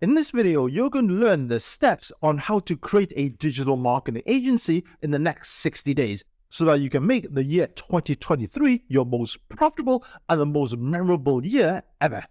In this video, you're going to learn the steps on how to create a digital marketing agency in the next 60 days so that you can make the year 2023 your most profitable and the most memorable year ever.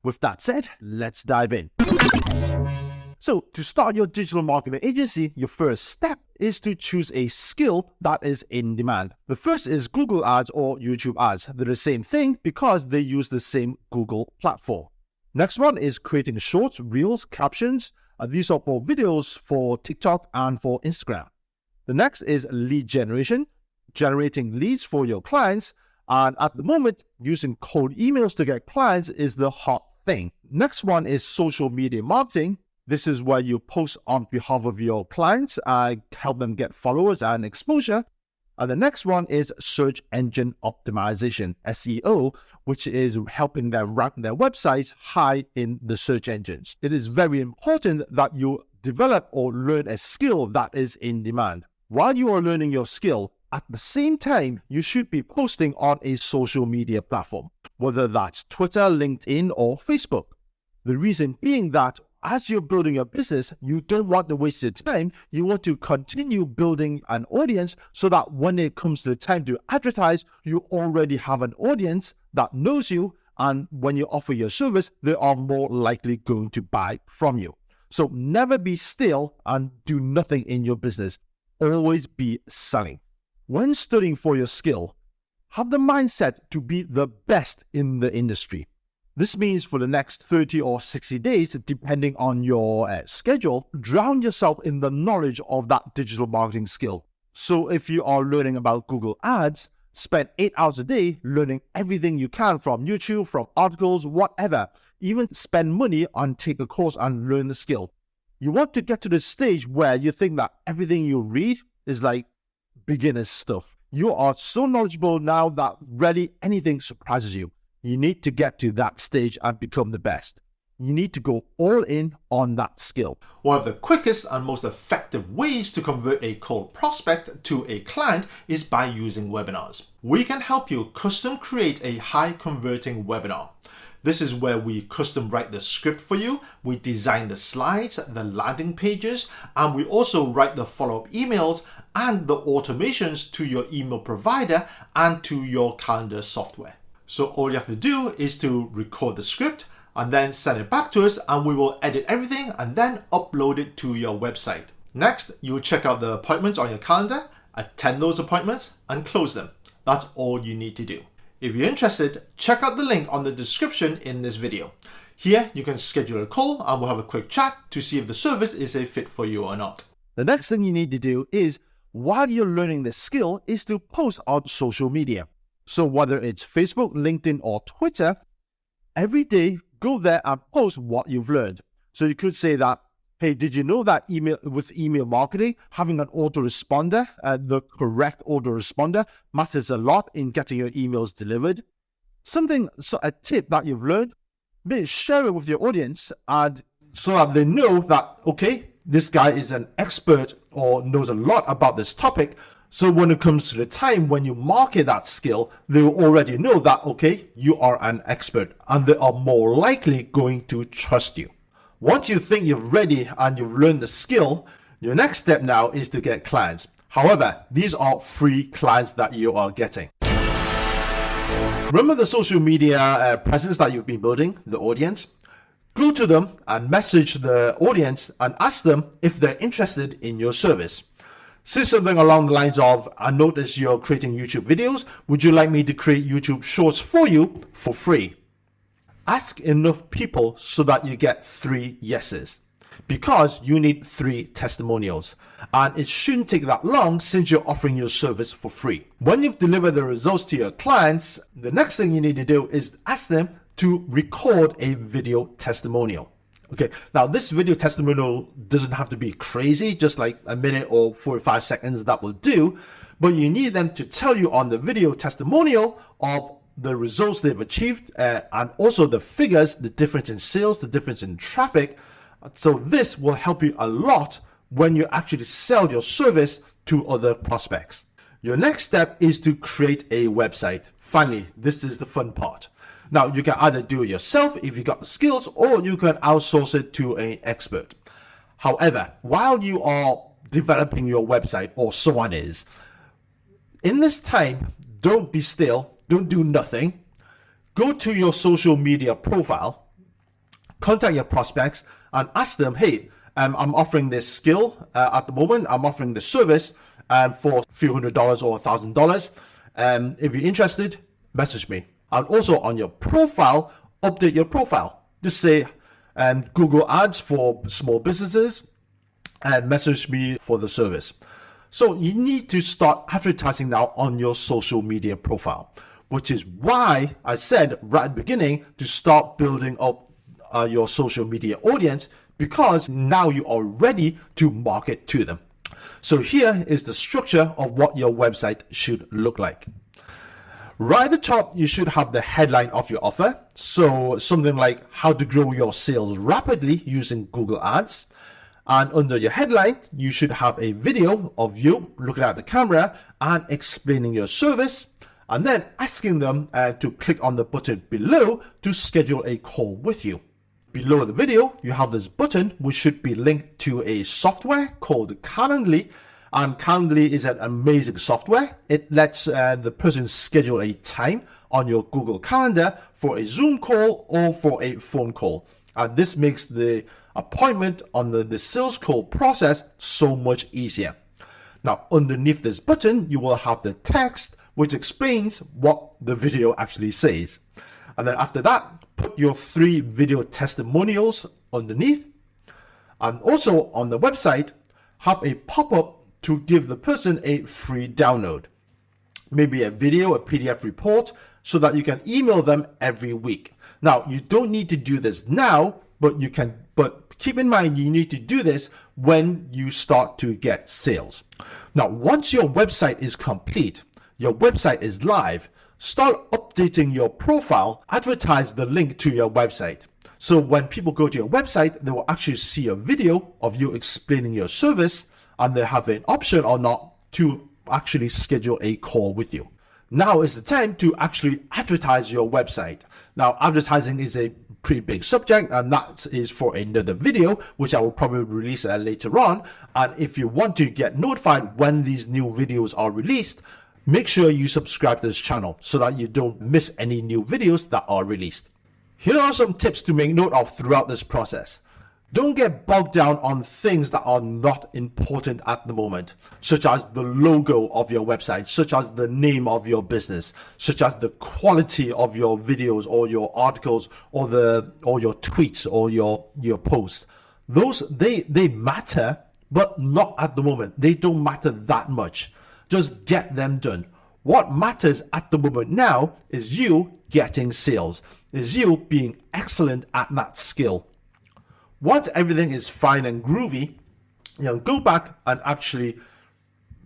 With that said, let's dive in. So to start your digital marketing agency, your first step is to choose a skill that is in demand. The first is Google Ads or YouTube Ads. They're the same thing because they use the same Google platform. Next one is creating shorts, reels, captions. These are for videos for TikTok and for Instagram. The next is lead generation, generating leads for your clients. And at the moment, using cold emails to get clients is the hot thing. Next one is social media marketing. This is where you post on behalf of your clients and help them get followers and exposure. And the next one is search engine optimization, SEO, which is helping them rank their websites high in the search engines. It is very important that you develop or learn a skill that is in demand. While you are learning your skill, at the same time, you should be posting on a social media platform, whether that's Twitter, LinkedIn, or Facebook. The reason being that as you're building your business, you don't want to waste your time. You want to continue building an audience so that when it comes to the time to advertise, you already have an audience that knows you. And when you offer your service, they are more likely going to buy from you. So never be still and do nothing in your business. Always be selling. When studying for your skill, have the mindset to be the best in the industry. This means for the next 30 or 60 days, depending on your schedule, drown yourself in the knowledge of that digital marketing skill. So if you are learning about Google Ads, spend 8 hours a day learning everything you can from YouTube, from articles, whatever. Even spend money on take a course and learn the skill. You want to get to the stage where you think that everything you read is like beginner stuff. You are so knowledgeable now that rarely anything surprises you. You need to get to that stage and become the best. You need to go all in on that skill. One of the quickest and most effective ways to convert a cold prospect to a client is by using webinars. We can help you custom create a high converting webinar. This is where we custom write the script for you, we design the slides, the landing pages, and we also write the follow-up emails and the automations to your email provider and to your calendar software. So all you have to do is to record the script and then send it back to us, and we will edit everything and then upload it to your website. Next, you will check out the appointments on your calendar, attend those appointments and close them. That's all you need to do. If you're interested, check out the link on the description in this video. Here you can schedule a call and we'll have a quick chat to see if the service is a fit for you or not. The next thing you need to do is, while you're learning this skill, is to post on social media. So whether it's Facebook, LinkedIn, or Twitter, every day go there and post what you've learned. So you could say that, hey, did you know that with email marketing, having an autoresponder, the correct autoresponder, matters a lot in getting your emails delivered? A tip that you've learned, maybe share it with your audience, and so that they know that, okay, this guy is an expert or knows a lot about this topic. So when it comes to the time when you market that skill, they will already know that, okay, you are an expert, and they are more likely going to trust you. Once you think you're ready and you've learned the skill, your next step now is to get clients. However, these are free clients that you are getting. Remember the social media presence that you've been building, the audience? Go to them and message the audience and ask them if they're interested in your service. Say something along the lines of, I noticed you're creating YouTube videos. Would you like me to create YouTube shorts for you for free? Ask enough people so that you get 3 yeses, because you need 3 testimonials. And it shouldn't take that long since you're offering your service for free. When you've delivered the results to your clients, the next thing you need to do is ask them to record a video testimonial. Okay, now this video testimonial doesn't have to be crazy, just like a minute or 45 seconds, that will do. But you need them to tell you on the video testimonial of the results they've achieved and also the figures, the difference in sales, the difference in traffic. So this will help you a lot when you actually sell your service to other prospects. Your next step is to create a website. Finally, this is the fun part. Now, you can either do it yourself if you got the skills, or you can outsource it to an expert. However, while you are developing your website, or someone is, in this time, don't be still, don't do nothing. Go to your social media profile, contact your prospects, and ask them, hey, I'm offering this skill at the moment. I'm offering this service for a few $100 or $1,000. If you're interested, message me. And also on your profile, update your profile. Just say Google Ads for small businesses and message me for the service. So you need to start advertising now on your social media profile, which is why I said right at the beginning to start building up your social media audience, because now you are ready to market to them. So here is the structure of what your website should look like. Right at the top, you should have the headline of your offer. So something like how to grow your sales rapidly using Google Ads. And under your headline, you should have a video of you looking at the camera and explaining your service, and then asking them to click on the button below to schedule a call with you. Below the video, you have this button which should be linked to a software called Calendly. And Calendly is an amazing software. It lets the person schedule a time on your Google Calendar for a Zoom call or for a phone call. And this makes the appointment on the sales call process so much easier. Now, underneath this button, you will have the text which explains what the video actually says. And then after that, put your 3 video testimonials underneath. And also on the website, have a pop-up to give the person a free download. Maybe a video, a PDF report, so that you can email them every week. Now, you don't need to do this now, but you can, but keep in mind, you need to do this when you start to get sales. Now, once your website is complete, your website is live, start updating your profile, advertise the link to your website. So when people go to your website, they will actually see a video of you explaining your service, and they have an option or not to actually schedule a call with you. Now is the time to actually advertise your website. Now, advertising is a pretty big subject, and that is for another video, which I will probably release later on. And if you want to get notified when these new videos are released, make sure you subscribe to this channel so that you don't miss any new videos that are released. Here are some tips to make note of throughout this process. Don't get bogged down on things that are not important at the moment, such as the logo of your website, such as the name of your business, such as the quality of your videos or your articles or your tweets or your posts. Those they matter, but not at the moment. They don't matter that much. Just get them done. What matters at the moment now is you getting sales, is you being excellent at that skill. Once everything is fine and groovy, go back and actually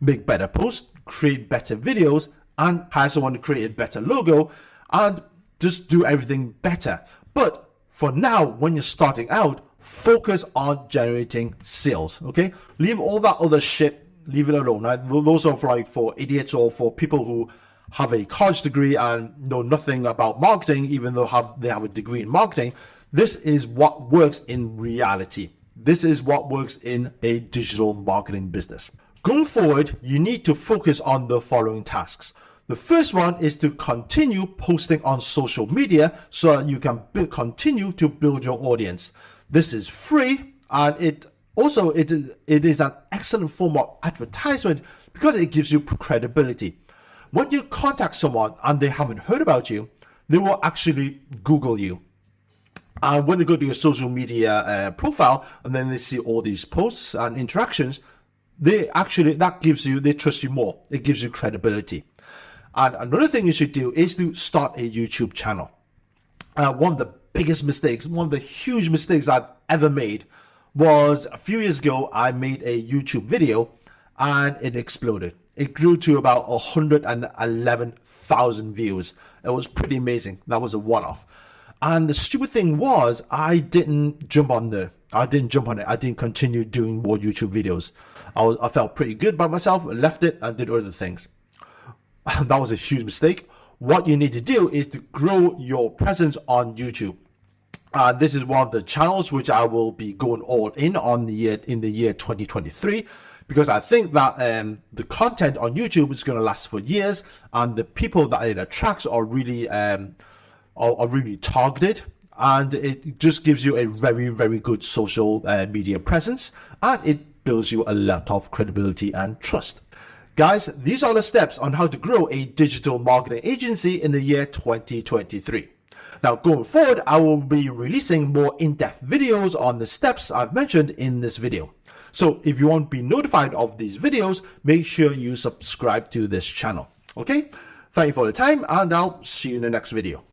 make better posts, create better videos, and hire someone to create a better logo, and just do everything better. But for now, when you're starting out, focus on generating sales, okay? Leave all that other shit, leave it alone. Right? Those are for idiots or for people who have a college degree and know nothing about marketing, even though they have a degree in marketing. This is what works in reality. This is what works in a digital marketing business. Going forward, you need to focus on the following tasks. The first one is to continue posting on social media so that you can continue to build your audience. This is free, and it is an excellent form of advertisement because it gives you credibility. When you contact someone and they haven't heard about you, they will actually Google you. And when they go to your social media profile and then they see all these posts and interactions, they trust you more. It gives you credibility. And another thing you should do is to start a YouTube channel. One of the biggest mistakes, one of the huge mistakes I've ever made was a few years ago. I made a YouTube video and it exploded. It grew to about 111,000 views. It was pretty amazing. That was a one-off. And the stupid thing was, I didn't jump on it. I didn't continue doing more YouTube videos. I felt pretty good about myself, left it and did other things. That was a huge mistake. what you need to do is to grow your presence on YouTube. This is one of the channels which I will be going all in on in the year 2023, because I think that the content on YouTube is going to last for years, and the people that it attracts are really targeted, and it just gives you a very, very good social media presence, and it builds you a lot of credibility and trust. Guys, these are the steps on how to grow a digital marketing agency in the year 2023. Now, going forward, I will be releasing more in-depth videos on the steps I've mentioned in this video. So if you want to be notified of these videos, make sure you subscribe to this channel. Okay? Thank you for the time, and I'll see you in the next video.